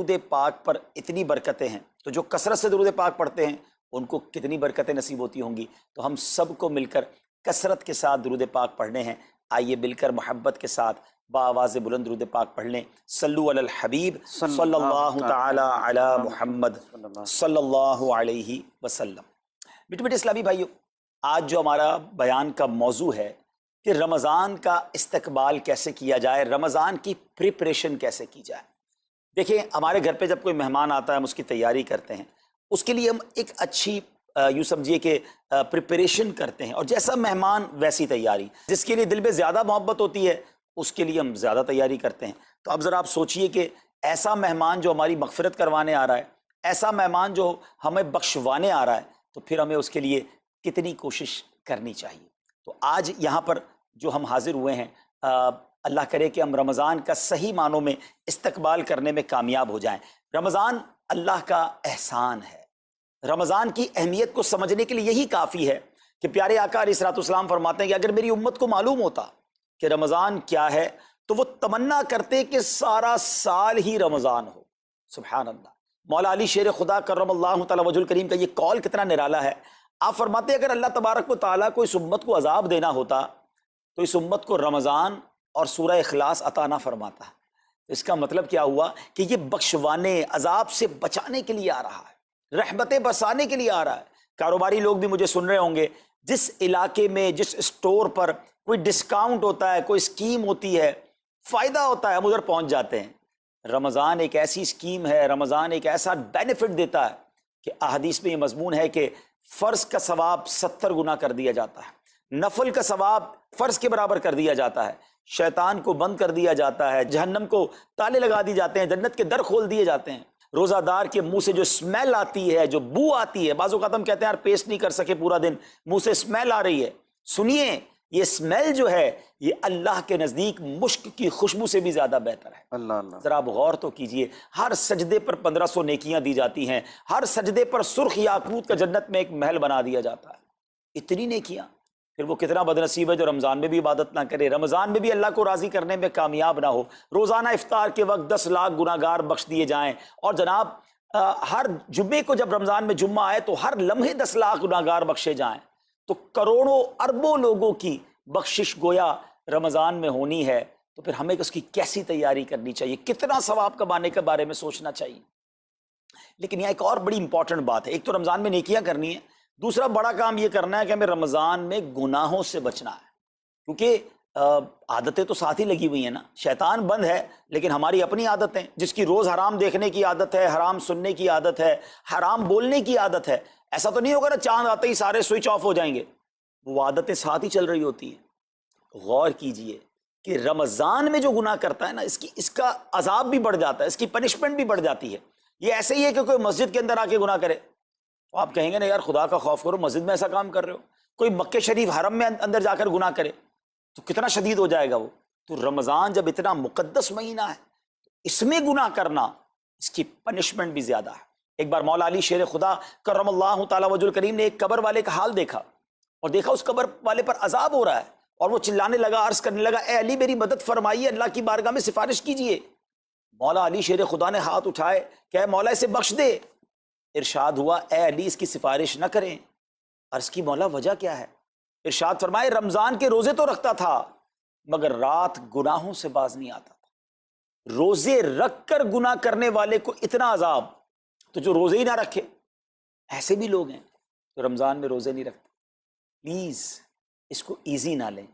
درود پاک پر اتنی برکتیں ہیں، تو جو کثرت سے درود پاک پڑھتے ہیں ان کو کتنی برکتیں نصیب ہوتی ہوں گی۔ تو ہم سب کو مل کر کثرت کے ساتھ درود پاک پڑھنے ہیں۔ آئیے مل کر محبت کے ساتھ بآواز بلند درود پاک پڑھ لیں۔ صلو علی الحبیب صلی اللہ تعالی علی محمد صلی اللہ علیہ وسلم۔ میٹھے میٹھے اسلامی بھائیو، آج جو ہمارا بیان کا موضوع ہے کہ رمضان کا استقبال کیسے کیا جائے، رمضان کی پریپریشن کیسے کی جائے۔ دیکھیں، ہمارے گھر پہ جب کوئی مہمان آتا ہے ہم اس کی تیاری کرتے ہیں، اس کے لیے ہم ایک اچھی یوں سمجھیے کہ پریپریشن کرتے ہیں، اور جیسا مہمان ویسی تیاری۔ جس کے لیے دل میں زیادہ محبت ہوتی ہے اس کے لیے ہم زیادہ تیاری کرتے ہیں۔ تو اب ذرا آپ سوچئے کہ ایسا مہمان جو ہماری مغفرت کروانے آ رہا ہے، ایسا مہمان جو ہمیں بخشوانے آ رہا ہے، تو پھر ہمیں اس کے لیے کتنی کوشش کرنی چاہیے۔ تو آج یہاں پر جو ہم حاضر ہوئے ہیں، اللہ کرے کہ ہم رمضان کا صحیح معنوں میں استقبال کرنے میں کامیاب ہو جائیں۔ رمضان اللہ کا احسان ہے۔ رمضان کی اہمیت کو سمجھنے کے لیے یہی کافی ہے کہ پیارے آقا علیہ الصلوۃ والسلام فرماتے ہیں کہ اگر میری امت کو معلوم ہوتا کہ رمضان کیا ہے تو وہ تمنا کرتے کہ سارا سال ہی رمضان ہو۔ سبحان اللہ۔ مولا علی شیر خدا کرم اللہ تعالی وجہ الکریم کا یہ قول کتنا نرالا ہے۔ آپ فرماتے ہیں اگر اللہ تبارک و تعالیٰ کو اس امت کو عذاب دینا ہوتا تو اس امت کو رمضان اور سورہ اخلاص عطا نہ فرماتا۔ اس کا مطلب کیا ہوا کہ یہ بخشوانے، عذاب سے بچانے کے لیے آ رہا ہے، رحمتیں برسانے کے لیے آ رہا ہے۔ کاروباری لوگ بھی مجھے سن رہے ہوں گے، جس علاقے میں جس اسٹور پر کوئی ڈسکاؤنٹ ہوتا ہے، کوئی اسکیم ہوتی ہے، فائدہ ہوتا ہے، ہم ادھر پہنچ جاتے ہیں۔ رمضان ایک ایسی اسکیم ہے، رمضان ایک ایسا بینیفٹ دیتا ہے کہ احادیث میں یہ مضمون ہے کہ فرض کا ثواب 70 گنا کر دیا جاتا ہے، نفل کا ثواب فرض کے برابر کر دیا جاتا ہے، شیطان کو بند کر دیا جاتا ہے، جہنم کو تالے لگا دی جاتے ہیں، جنت کے در کھول دیے جاتے ہیں۔ روزہ دار کے منہ سے جو اسمیل آتی ہے، جو بو آتی ہے، بعض اوقات ہم کہتے ہیں یار پیسٹ نہیں کر سکے پورا دن، منہ سے اسمیل آ رہی ہے، سنیے یہ اسمیل جو ہے یہ اللہ کے نزدیک مشک کی خوشبو سے بھی زیادہ بہتر ہے۔ اللہ اللہ۔ ذرا آپ غور تو کیجئے، ہر سجدے پر 1500 نیکیاں دی جاتی ہیں، ہر سجدے پر سرخ یاقوت کا جنت میں ایک محل بنا دیا جاتا ہے۔ اتنی نیکیاں، پھر وہ کتنا بد نصیب ہے جو رمضان میں بھی عبادت نہ کرے، رمضان میں بھی اللہ کو راضی کرنے میں کامیاب نہ ہو۔ روزانہ افطار کے وقت 10 لاکھ گناہگار بخش دیے جائیں، اور جناب ہر جمعے کو جب رمضان میں جمعہ آئے تو ہر لمحے 10 لاکھ گناہگار بخشے جائیں، تو کروڑوں اربوں لوگوں کی بخشش گویا رمضان میں ہونی ہے۔ تو پھر ہمیں اس کی کیسی تیاری کرنی چاہیے، کتنا ثواب کمانے کے بارے میں سوچنا چاہیے۔ لیکن یہاں ایک اور بڑی امپورٹنٹ بات ہے، ایک تو رمضان میں نیکیاں کرنی ہے، دوسرا بڑا کام یہ کرنا ہے کہ ہمیں رمضان میں گناہوں سے بچنا ہے، کیونکہ عادتیں تو ساتھ ہی لگی ہوئی ہیں نا۔ شیطان بند ہے لیکن ہماری اپنی عادتیں، جس کی روز حرام دیکھنے کی عادت ہے، حرام سننے کی عادت ہے، حرام بولنے کی عادت ہے۔ ایسا تو نہیں ہوگا نا چاند آتے ہی سارے سوئچ آف ہو جائیں گے، وہ عادتیں ساتھ ہی چل رہی ہوتی ہیں۔ غور کیجئے کہ رمضان میں جو گناہ کرتا ہے نا، اس کا عذاب بھی بڑھ جاتا ہے، اس کی پنشمنٹ بھی بڑھ جاتی ہے۔ یہ ایسے ہی ہے کہ کوئی مسجد کے اندر آ کے گناہ کرے تو آپ کہیں گے نا یار خدا کا خوف کرو، مسجد میں ایسا کام کر رہے ہو۔ کوئی مکہ شریف حرم میں اندر جا کر گناہ کرے تو کتنا شدید ہو جائے گا وہ۔ تو رمضان جب اتنا مقدس مہینہ ہے، اس میں گناہ کرنا، اس کی پنشمنٹ بھی زیادہ ہے۔ ایک بار مولا علی شیر خدا کرم اللہ تعالی وجہ الکریم نے ایک قبر والے کا حال دیکھا، اور دیکھا اس قبر والے پر عذاب ہو رہا ہے، اور وہ چلانے لگا، عرض کرنے لگا اے علی میری مدد فرمائیے، اللہ کی بارگاہ میں سفارش کیجئے۔ مولا علی شیر خدا نے ہاتھ اٹھائے کہ اے مولا اسے بخش دے۔ ارشاد ہوا اے علی اس کی سفارش نہ کریں۔ عرض کی مولا وجہ کیا ہے؟ ارشاد فرمائے رمضان کے روزے تو رکھتا تھا مگر رات گناہوں سے باز نہیں آتا تھا۔ روزے رکھ کر گناہ کرنے والے کو اتنا عذاب، تو جو روزے ہی نہ رکھے، ایسے بھی لوگ ہیں جو رمضان میں روزے نہیں رکھتے۔ پلیز اس کو ایزی نہ لیں۔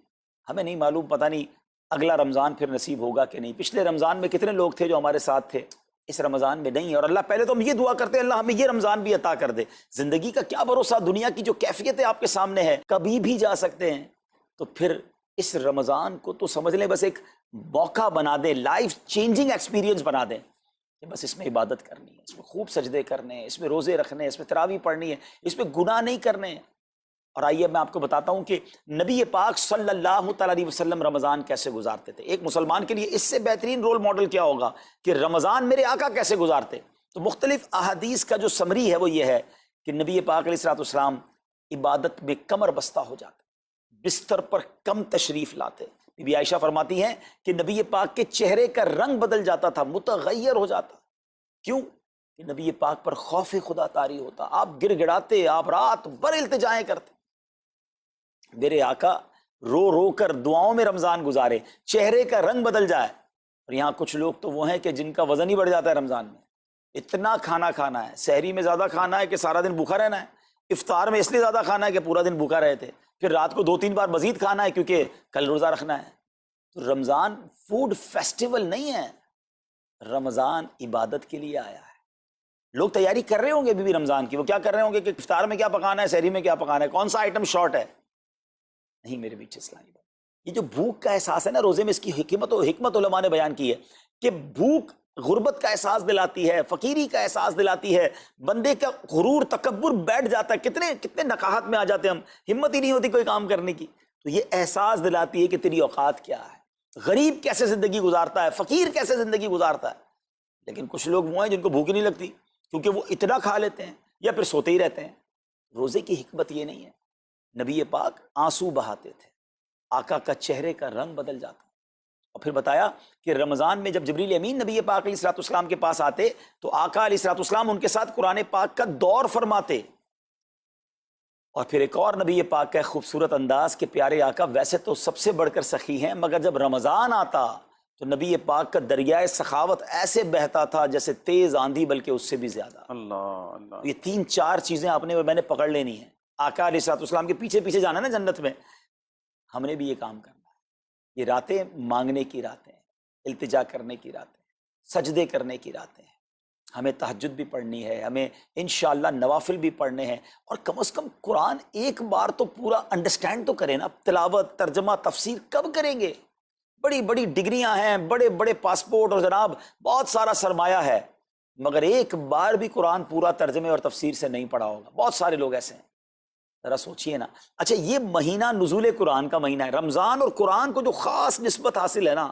ہمیں نہیں معلوم، پتہ نہیں اگلا رمضان پھر نصیب ہوگا کہ نہیں۔ پچھلے رمضان میں کتنے لوگ تھے جو ہمارے ساتھ تھے، اس رمضان میں نہیں ہے۔ اور اللہ پہلے تو ہم یہ دعا کرتے ہیں اللہ ہمیں یہ رمضان بھی عطا کر دے۔ زندگی کا کیا بھروسہ، دنیا کی جو کیفیت ہے آپ کے سامنے ہے، کبھی بھی جا سکتے ہیں۔ تو پھر اس رمضان کو تو سمجھ لیں بس ایک موقع بنا دیں، لائف چینجنگ ایکسپیرینس بنا دیں کہ بس اس میں عبادت کرنی ہے، اس میں خوب سجدے کرنے ہیں، اس میں روزے رکھنے ہیں، اس میں تراویح پڑھنی ہے، اس میں گناہ نہیں کرنے ہیں۔ اور آئیے میں آپ کو بتاتا ہوں کہ نبی پاک صلی اللہ تعالی علیہ وسلم رمضان کیسے گزارتے تھے۔ ایک مسلمان کے لیے اس سے بہترین رول ماڈل کیا ہوگا کہ رمضان میرے آقا کیسے گزارتے۔ تو مختلف احادیث کا جو سمری ہے وہ یہ ہے کہ نبی پاک علیہ الصلوۃ والسلام عبادت میں کمر بستہ ہو جاتے، بستر پر کم تشریف لاتے۔ بی بی عائشہ فرماتی ہیں کہ نبی پاک کے چہرے کا رنگ بدل جاتا تھا، متغیر ہو جاتا، کیوں؟ کہ نبی پاک پر خوف خدا طاری ہوتا، آپ گر گڑاتے، آپ رات بھر التجائیں کرتے، میرے آقا رو رو کر دعاؤں میں رمضان گزارے، چہرے کا رنگ بدل جائے۔ اور یہاں کچھ لوگ تو وہ ہیں کہ جن کا وزن ہی بڑھ جاتا ہے رمضان میں، اتنا کھانا کھانا ہے، سحری میں زیادہ کھانا ہے کہ سارا دن بھوکا رہنا ہے، افطار میں اس لیے زیادہ کھانا ہے کہ پورا دن بھوکا رہے تھے، پھر رات کو 2-3 بار مزید کھانا ہے کیونکہ کل روزہ رکھنا ہے۔ تو رمضان فوڈ فیسٹیول نہیں ہے، رمضان عبادت کے لیے آیا ہے۔ لوگ تیاری کر رہے ہوں گے بھی رمضان کی، وہ کیا کر رہے ہوں گے کہ افطار میں کیا پکانا ہے، سحری میں کیا پکانا ہے، کون سا آئٹم شارٹ ہے۔ نہیں میرے بیچ اسلامی بات، یہ جو بھوک کا احساس ہے نا روزے میں، اس کی حکمت علماء نے بیان کی ہے کہ بھوک غربت کا احساس دلاتی ہے، فقیری کا احساس دلاتی ہے، بندے کا غرور تکبر بیٹھ جاتا ہے، کتنے نقاہت میں آ جاتے ہیں ہم، ہمت ہی نہیں ہوتی کوئی کام کرنے کی۔ تو یہ احساس دلاتی ہے کہ تیری اوقات کیا ہے، غریب کیسے زندگی گزارتا ہے، فقیر کیسے زندگی گزارتا ہے۔ لیکن کچھ لوگ وہ ہیں جن کو بھوک ہی نہیں لگتی کیونکہ وہ اتنا کھا لیتے ہیں یا پھر سوتے ہی رہتے ہیں۔ روزے کی حکمت یہ نہیں ہے، نبی پاک آنسو بہاتے تھے، آقا کا چہرے کا رنگ بدل جاتا۔ اور پھر بتایا کہ رمضان میں جب جبریل امین نبی پاک علیہ الصلوۃ والسلام کے پاس آتے تو آقا علیہ الصلوۃ والسلام ان کے ساتھ قرآن پاک کا دور فرماتے۔ اور پھر ایک اور نبی پاک کا خوبصورت انداز کہ پیارے آقا ویسے تو سب سے بڑھ کر سخی ہیں، مگر جب رمضان آتا تو نبی پاک کا دریائے سخاوت ایسے بہتا تھا جیسے تیز آندھی، بلکہ اس سے بھی زیادہ۔ اللہ اللہ، یہ 3-4 چیزیں آپ نے میں نے پکڑ لینی ہیں۔ آقا علیہ الصلوۃ والسلام کے پیچھے پیچھے جانا ہے نا جنت میں، ہم نے بھی یہ کام کرنا ہے۔ یہ راتیں مانگنے کی راتیں ہیں، التجا کرنے کی راتیں ہیں، سجدے کرنے کی راتیں ہیں۔ ہمیں تہجد بھی پڑھنی ہے، ہمیں انشاءاللہ نوافل بھی پڑھنے ہیں، اور کم از کم قرآن ایک بار تو پورا انڈرسٹینڈ تو کریں نا۔ تلاوت، ترجمہ، تفسیر کب کریں گے؟ بڑی بڑی ڈگریاں ہیں، بڑے بڑے پاسپورٹ اور جناب بہت سارا سرمایہ ہے، مگر ایک بار بھی قرآن پورا ترجمے اور تفسیر سے نہیں پڑھا ہوگا۔ بہت سارے لوگ ایسے ہیں، ذرا سوچئے نا۔ اچھا یہ مہینہ نزول قرآن کا مہینہ ہے، رمضان اور قرآن کو جو خاص نسبت حاصل ہے نا،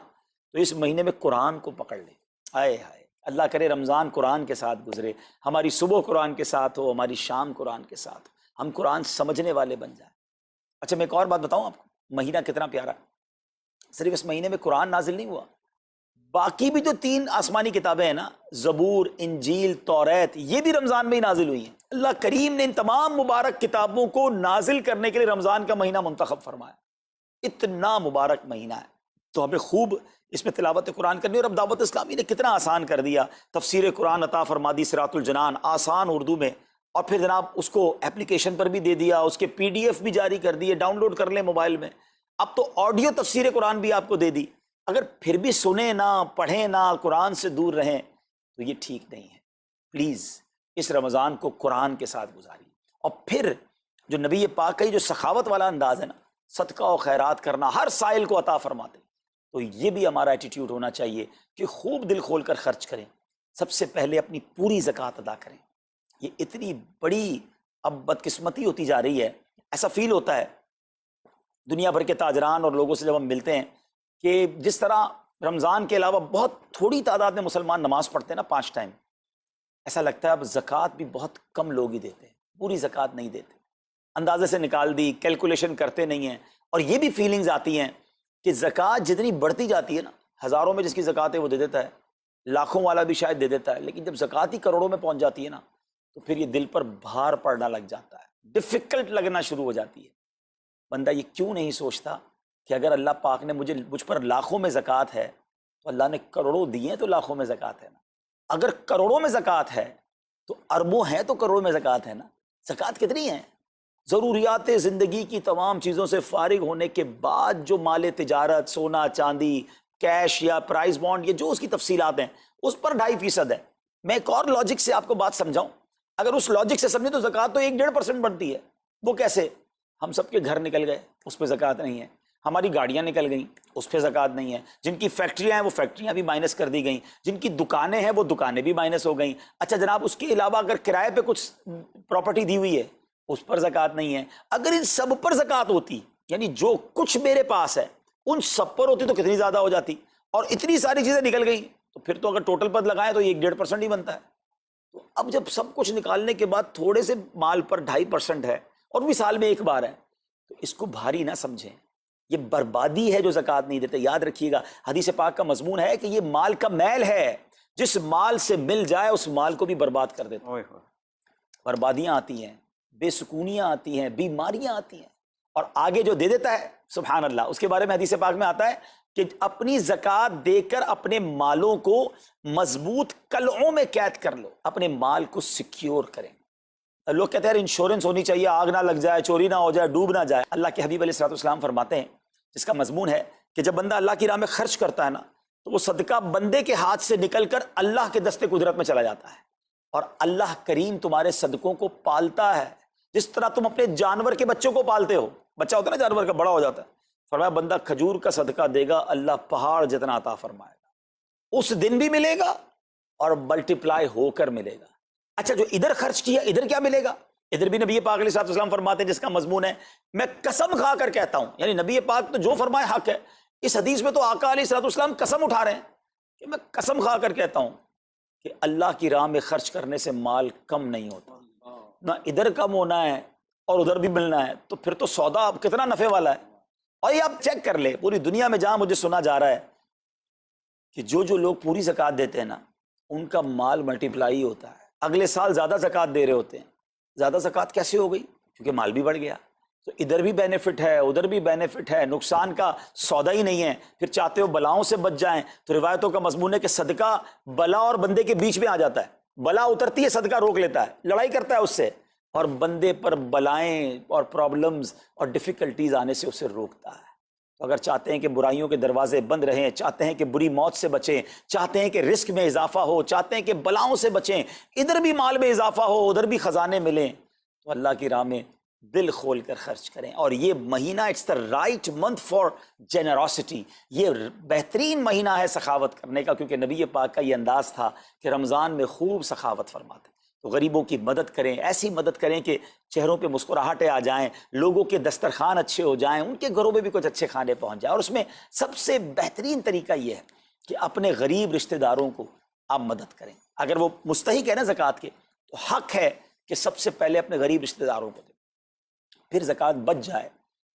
تو اس مہینے میں قرآن کو پکڑ لیں۔ آئے ہائے، اللہ کرے رمضان قرآن کے ساتھ گزرے، ہماری صبح قرآن کے ساتھ ہو، ہماری شام قرآن کے ساتھ ہو، ہم قرآن سمجھنے والے بن جائیں۔ اچھا میں ایک اور بات بتاؤں آپ کو، مہینہ کتنا پیارا ہے۔ صرف اس مہینے میں قرآن نازل نہیں ہوا، باقی بھی جو 3 آسمانی کتابیں ہیں نا، زبور، انجیل، توریت، یہ بھی رمضان میں ہی نازل ہوئی ہیں۔ اللہ کریم نے ان تمام مبارک کتابوں کو نازل کرنے کے لیے رمضان کا مہینہ منتخب فرمایا۔ اتنا مبارک مہینہ ہے تو ہمیں خوب اس میں تلاوت قرآن کرنی۔ اور اب دعوت اسلامی نے کتنا آسان کر دیا، تفسیر قرآن عطا فرما دی صراط الجنان آسان اردو میں، اور پھر جناب اس کو اپلیکیشن پر بھی دے دیا، اس کے PDF بھی جاری کر دیے، ڈاؤن لوڈ کر لیں موبائل میں۔ اب تو آڈیو تفسیر قرآن بھی آپ کو دے دی۔ اگر پھر بھی سنیں نہ، پڑھیں نہ، قرآن سے دور رہیں تو یہ ٹھیک نہیں ہے۔ پلیز اس رمضان کو قرآن کے ساتھ گزاریے۔ اور پھر جو نبی پاک کا یہ جو سخاوت والا انداز ہے نا، صدقہ و خیرات کرنا، ہر سائل کو عطا فرماتے، تو یہ بھی ہمارا ایٹیٹیوڈ ہونا چاہیے کہ خوب دل کھول کر خرچ کریں۔ سب سے پہلے اپنی پوری زکوٰۃ ادا کریں۔ یہ اتنی بڑی اب بدقسمتی ہوتی جا رہی ہے، ایسا فیل ہوتا ہے دنیا بھر کے تاجران اور لوگوں سے جب ہم ملتے ہیں کہ جس طرح رمضان کے علاوہ بہت تھوڑی تعداد میں مسلمان نماز پڑھتے ہیں نا 5 ٹائم، ایسا لگتا ہے اب زکوٰۃ بھی بہت کم لوگ ہی دیتے ہیں، پوری زکوٰۃ نہیں دیتے، اندازے سے نکال دی، کیلکولیشن کرتے نہیں ہیں۔ اور یہ بھی فیلنگز آتی ہیں کہ زکوٰۃ جتنی بڑھتی جاتی ہے نا، ہزاروں میں جس کی زکوٰۃ ہے وہ دے دیتا ہے، لاکھوں والا بھی شاید دے دیتا ہے، لیکن جب زکوٰۃ ہی کروڑوں میں پہنچ جاتی ہے نا، تو پھر یہ دل پر بھار پڑنا لگ جاتا ہے، ڈیفیکلٹ لگنا شروع ہو جاتی ہے۔ بندہ یہ کیوں نہیں سوچتا کہ اگر اللہ پاک نے مجھ پر لاکھوں میں زکوٰۃ ہے تو اللہ نے کروڑوں دیے تو لاکھوں میں زکوٰۃ ہے نا، اگر کروڑوں میں زکوٰۃ ہے تو اربوں ہیں تو کروڑوں میں زکوٰۃ ہے نا۔ زکوٰۃ کتنی ہے؟ ضروریات زندگی کی تمام چیزوں سے فارغ ہونے کے بعد جو مال تجارت، سونا چاندی، کیش یا پرائز بانڈ، یہ جو اس کی تفصیلات ہیں، اس پر 2.5% ہے۔ میں ایک اور لاجک سے آپ کو بات سمجھاؤں، اگر اس لاجک سے سمجھیں تو زکوٰۃ تو 1-1.5% بنتی ہے۔ وہ کیسے؟ ہم سب کے گھر نکل گئے، اس پہ زکوٰۃ نہیں ہے، ہماری گاڑیاں نکل گئیں، اس پہ زکوٰۃ نہیں ہے، جن کی فیکٹریاں ہیں وہ فیکٹریاں بھی مائنس کر دی گئیں، جن کی دکانیں ہیں وہ دکانیں بھی مائنس ہو گئیں۔ اچھا جناب اس کے علاوہ اگر کرائے پہ کچھ پراپرٹی دی ہوئی ہے اس پر زکوٰۃ نہیں ہے۔ اگر ان سب پر زکوٰۃ ہوتی، یعنی جو کچھ میرے پاس ہے ان سب پر ہوتی تو کتنی زیادہ ہو جاتی، اور اتنی ساری چیزیں نکل گئیں تو پھر تو اگر ٹوٹل پر لگائیں تو 1-1.5% ہی بنتا ہے۔ تو اب جب سب کچھ نکالنے کے بعد تھوڑے سے مال پر 2.5% ہے اور بھی سال میں ایک بار ہے، تو اس کو بھاری نہ سمجھیں، یہ بربادی ہے جو زکوٰۃ نہیں دیتے۔ یاد رکھیے گا حدیث پاک کا مضمون ہے کہ یہ مال کا میل ہے، جس مال سے مل جائے اس مال کو بھی برباد کر دیتا ہے۔ بربادیاں آتی ہیں، بے سکونیاں آتی ہیں، بیماریاں آتی ہیں، اور آگے جو دے دیتا ہے سبحان اللہ، اس کے بارے میں حدیث پاک میں آتا ہے کہ اپنی زکوٰۃ دے کر اپنے مالوں کو مضبوط قلعوں میں قید کر لو، اپنے مال کو سیکیور کریں۔ لوگ کہتے ہیں انشورنس ہونی چاہیے، آگ نہ لگ جائے، چوری نہ ہو جائے، ڈوب نہ جائے۔ اللہ کے حبیب علیہ الصلوۃ والسلام فرماتے ہیں، جس کا مضمون ہے کہ جب بندہ اللہ کی راہ میں خرچ کرتا ہے نا تو وہ صدقہ بندے کے ہاتھ سے نکل کر اللہ کے دستے قدرت میں چلا جاتا ہے، اور اللہ کریم تمہارے صدقوں کو پالتا ہے جس طرح تم اپنے جانور کے بچوں کو پالتے ہو۔ بچہ ہوتا ہے نا جانور کا، بڑا ہو جاتا ہے، فرمایا بندہ کھجور کا صدقہ دے گا اللہ پہاڑ جتنا عطا فرمائے گا، اس دن بھی ملے گا اور ملٹیپلائی ہو کر ملے گا۔ اچھا، جو ادھر خرچ کیا ادھر کیا ملے گا؟ ادھر بھی نبی پاک علیہ الصلوۃ والسلام فرماتے ہیں، جس کا مضمون ہے میں قسم کھا کر کہتا ہوں، یعنی نبی پاک تو جو فرمائے حق ہے۔ اس حدیث میں تو آقا علیہ الصلوۃ والسلام قسم اٹھا رہے ہیں کہ میں قسم کھا کر کہتا ہوں کہ اللہ کی راہ میں خرچ کرنے سے مال کم نہیں ہوتا، نہ ادھر کم ہونا ہے اور ادھر بھی ملنا ہے، تو پھر تو سودا اب کتنا نفع والا ہے۔ اور یہ آپ چیک کر لیں پوری دنیا میں جہاں مجھے سنا جا رہا ہے کہ جو لوگ پوری زکوٰۃ دیتے ہیں نا ان کا مال ملٹیپلائی ہوتا ہے، اگلے سال زیادہ زکوٰۃ دے رہے ہوتے ہیں۔ زیادہ زکوٰۃ کیسے ہو گئی؟ کیونکہ مال بھی بڑھ گیا، تو ادھر بھی بینیفٹ ہے ادھر بھی بینیفٹ ہے، نقصان کا سودا ہی نہیں ہے۔ پھر چاہتے ہو بلاؤں سے بچ جائیں تو روایتوں کا مضمون ہے کہ صدقہ بلا اور بندے کے بیچ میں آ جاتا ہے، بلا اترتی ہے صدقہ روک لیتا ہے، لڑائی کرتا ہے اس سے، اور بندے پر بلائیں اور پرابلمز اور ڈیفیکلٹیز آنے سے اسے روکتا ہے۔ تو اگر چاہتے ہیں کہ برائیوں کے دروازے بند رہیں، چاہتے ہیں کہ بری موت سے بچیں، چاہتے ہیں کہ رزق میں اضافہ ہو، چاہتے ہیں کہ بلاؤں سے بچیں، ادھر بھی مال میں اضافہ ہو ادھر بھی خزانے ملیں، تو اللہ کی راہ میں دل کھول کر خرچ کریں۔ اور یہ مہینہ it's the right month for generosity, یہ بہترین مہینہ ہے سخاوت کرنے کا، کیونکہ نبی پاک کا یہ انداز تھا کہ رمضان میں خوب سخاوت فرماتے۔ تو غریبوں کی مدد کریں، ایسی مدد کریں کہ چہروں پہ مسکراہٹیں آ جائیں، لوگوں کے دسترخوان اچھے ہو جائیں، ان کے گھروں میں بھی کچھ اچھے کھانے پہنچ جائیں۔ اور اس میں سب سے بہترین طریقہ یہ ہے کہ اپنے غریب رشتہ داروں کو آپ مدد کریں۔ اگر وہ مستحق ہے نا زکوٰۃ کے تو حق ہے کہ سب سے پہلے اپنے غریب رشتہ داروں کو دیں، پھر زکوٰۃ بچ جائے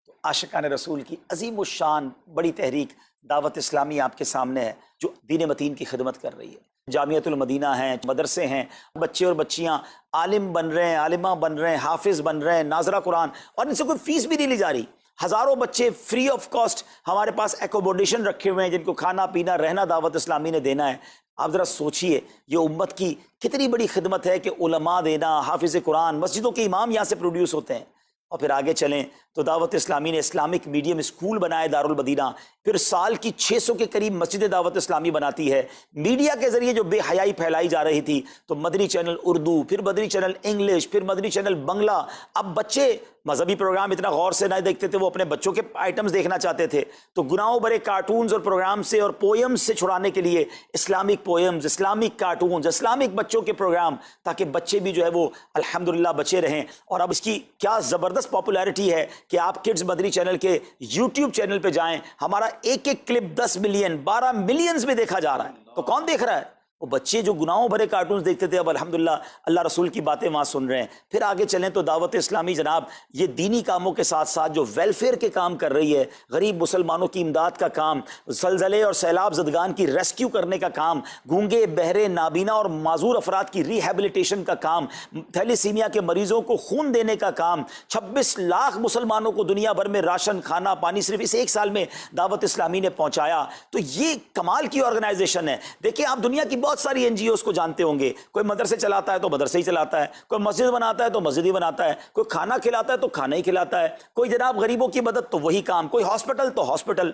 تو عاشقان رسول کی عظیم الشان بڑی تحریک دعوت اسلامی آپ کے سامنے ہے، جو دین متین کی خدمت کر رہی ہے۔ جامعۃ المدینہ ہیں، مدرسے ہیں، بچے اور بچیاں عالم بن رہے ہیں، عالمہ بن رہے ہیں، حافظ بن رہے ہیں، ناظرہ قرآن، اور ان سے کوئی فیس بھی نہیں لی جا رہی۔ ہزاروں بچے فری آف کاسٹ ہمارے پاس ایکوموڈیشن رکھے ہوئے ہیں، جن کو کھانا پینا رہنا دعوت اسلامی نے دینا ہے۔ آپ ذرا سوچئے یہ امت کی کتنی بڑی خدمت ہے کہ علماء دینا، حافظ قرآن، مسجدوں کے امام یہاں سے پروڈیوس ہوتے ہیں۔ اور پھر آگے چلیں تو دعوت اسلامی نے اسلامک میڈیم اسکول بنائے دارالمدینہ، پھر سال کی 600 کے قریب مسجد دعوت اسلامی بناتی ہے۔ میڈیا کے ذریعے جو بے حیائی پھیلائی جا رہی تھی، تو مدنی چینل اردو، پھر مدنی چینل انگلش، پھر مدنی چینل بنگلہ۔ اب بچے مذہبی پروگرام اتنا غور سے نہیں دیکھتے تھے، وہ اپنے بچوں کے آئٹمز دیکھنا چاہتے تھے، تو گناہوں بھرے کارٹونز اور پروگرام سے اور پوئمز سے چھڑانے کے لیے Islamic poems, Islamic cartoons, Islamic بچوں کے پروگرام، تاکہ بچے بھی جو ہے وہ الحمدللہ بچے رہیں۔ اور اب اس کی کیا زبردست پاپولیرٹی ہے کہ آپ کڈز مدنی چینل کے یوٹیوب چینل پہ جائیں، ہمارا ایک ایک کلپ 10 ملین 12 ملینز میں دیکھا جا رہا ہے۔ تو کون دیکھ رہا ہے؟ وہ بچے جو گناہوں بھرے کارٹونز دیکھتے تھے، اب الحمدللہ اللہ رسول کی باتیں وہاں سن رہے ہیں۔ پھر آگے چلیں تو دعوت اسلامی جناب یہ دینی کاموں کے ساتھ ساتھ جو ویلفیئر کے کام کر رہی ہے، غریب مسلمانوں کی امداد کا کام، زلزلے اور سیلاب زدگان کی ریسکیو کرنے کا کام، گونگے بہرے نابینا اور معذور افراد کی ریہیبلیٹیشن کا کام، تھیلیسیمیا کے مریضوں کو خون دینے کا کام، 26 لاکھ مسلمانوں کو دنیا بھر میں راشن، کھانا، پانی صرف اس ایک سال میں دعوت اسلامی نے پہنچایا۔ تو یہ کمال کی آرگنائزیشن ہے۔ دیکھیں آپ دنیا کی بہت ساری این جی اوز کو جانتے ہوں گے، کوئی مدرسے چلاتا ہے تو مدرسے ہی چلاتا ہے، کوئی مسجد بناتا ہے تو مسجد ہی بناتا ہے، کوئی کھانا کھلاتا ہے تو کھانا ہی کھلاتا ہے، کوئی جناب غریبوں کی مدد تو وہی کام، کوئی ہاسپٹل تو ہاسپٹل۔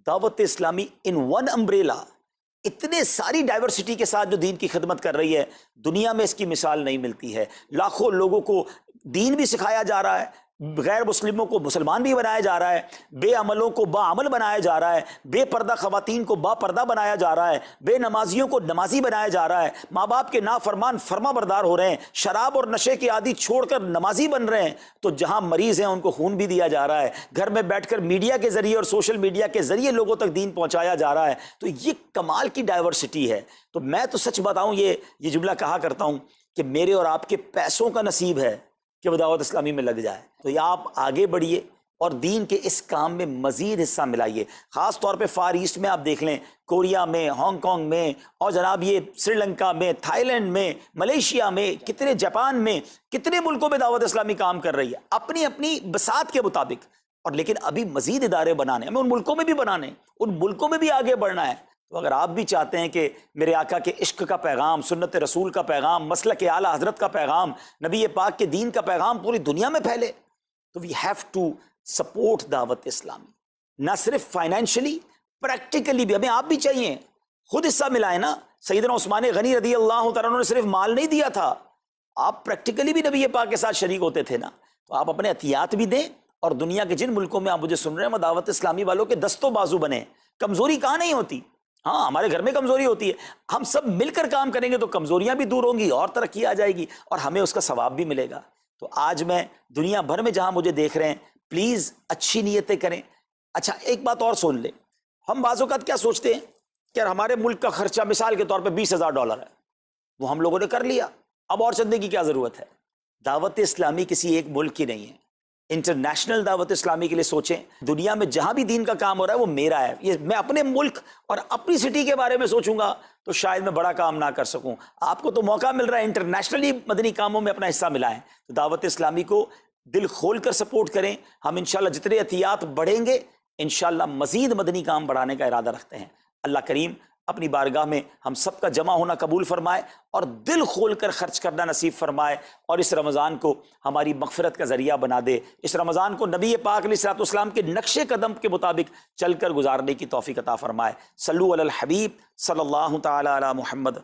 دعوت اسلامی ان ون امبریلا اتنے ساری ڈائیورسٹی کے ساتھ جو دین کی خدمت کر رہی ہے، دنیا میں اس کی مثال نہیں ملتی ہے۔ لاکھوں لوگوں کو دین بھی سکھایا جا رہا ہے، غیر مسلموں کو مسلمان بھی بنایا جا رہا ہے، بے عملوں کو با عمل بنایا جا رہا ہے، بے پردہ خواتین کو با پردہ بنایا جا رہا ہے، بے نمازیوں کو نمازی بنایا جا رہا ہے، ماں باپ کے نافرمان فرما بردار ہو رہے ہیں، شراب اور نشے کے عادی چھوڑ کر نمازی بن رہے ہیں، تو جہاں مریض ہیں ان کو خون بھی دیا جا رہا ہے، گھر میں بیٹھ کر میڈیا کے ذریعے اور سوشل میڈیا کے ذریعے لوگوں تک دین پہنچایا جا رہا ہے۔ تو یہ کمال کی ڈائیورسٹی ہے۔ تو میں تو سچ بتاؤں یہ جملہ کہا کرتا ہوں کہ میرے اور آپ کے پیسوں کا نصیب ہے کہ وہ دعوت اسلامی میں لگ جائے۔ تو یا آپ آگے بڑھیے اور دین کے اس کام میں مزید حصہ ملائیے. خاص طور پہ فار ایسٹ میں آپ دیکھ لیں، کوریا میں، ہانگ کانگ میں، اور جناب یہ سری لنکا میں، تھائی لینڈ میں، ملیشیا میں، کتنے جاپان میں، کتنے ملکوں میں دعوت اسلامی کام کر رہی ہے اپنی اپنی بساط کے مطابق. اور لیکن ابھی مزید ادارے بنانے، ہمیں ان ملکوں میں بھی بنانے، ان ملکوں میں بھی آگے بڑھنا ہے. تو اگر آپ بھی چاہتے ہیں کہ میرے آقا کے عشق کا پیغام، سنت رسول کا پیغام، مسلک اعلیٰ حضرت کا پیغام، نبی پاک کے دین کا پیغام پوری دنیا میں پھیلے، تو وی ہیو ٹو سپورٹ دعوت اسلامی. نہ صرف فائنینشلی، پریکٹیکلی بھی. ہمیں آپ بھی چاہیے، خود حصہ ملائیں نا. سیدنا عثمان غنی رضی اللہ تعالیٰ عنہ نے صرف مال نہیں دیا تھا، آپ پریکٹیکلی بھی نبی پاک کے ساتھ شریک ہوتے تھے نا. تو آپ اپنے عطیات بھی دیں، اور دنیا کے جن ملکوں میں آپ مجھے سن رہے ہیں وہ دعوت اسلامی والوں کے دستوں بازو بنے. کمزوری کہاں نہیں ہوتی، ہاں ہمارے گھر میں کمزوری ہوتی ہے، ہم سب مل کر کام کریں گے تو کمزوریاں بھی دور ہوں گی اور ترقی آ جائے گی اور ہمیں اس کا ثواب بھی ملے گا. تو آج میں دنیا بھر میں جہاں مجھے دیکھ رہے ہیں، پلیز اچھی نیتیں کریں. اچھا ایک بات اور سن لیں، ہم بعض اوقات کیا سوچتے ہیں کہ ہمارے ملک کا خرچہ مثال کے طور پہ $20,000 ہے، وہ ہم لوگوں نے کر لیا، اب اور چندے کی کیا ضرورت ہے. دعوت اسلامی کسی ایک ملک کی نہیں ہے، انٹرنیشنل دعوت اسلامی کے لیے سوچیں. دنیا میں جہاں بھی دین کا کام ہو رہا ہے وہ میرا ہے. یہ میں اپنے ملک اور اپنی سٹی کے بارے میں سوچوں گا تو شاید میں بڑا کام نہ کر سکوں. آپ کو تو موقع مل رہا ہے انٹرنیشنلی مدنی کاموں میں اپنا حصہ ملائیں. تو دعوت اسلامی کو دل کھول کر سپورٹ کریں. ہم انشاءاللہ جتنے عطیات بڑھیں گے انشاءاللہ مزید مدنی کام بڑھانے کا ارادہ رکھتے ہیں. اللہ کریم اپنی بارگاہ میں ہم سب کا جمع ہونا قبول فرمائے اور دل کھول کر خرچ کرنا نصیب فرمائے، اور اس رمضان کو ہماری مغفرت کا ذریعہ بنا دے. اس رمضان کو نبی پاک علیہ الصلوۃ والسلام کے نقش قدم کے مطابق چل کر گزارنے کی توفیق عطا فرمائے. صلو علی الحبیب صلی اللہ تعالی علی محمد.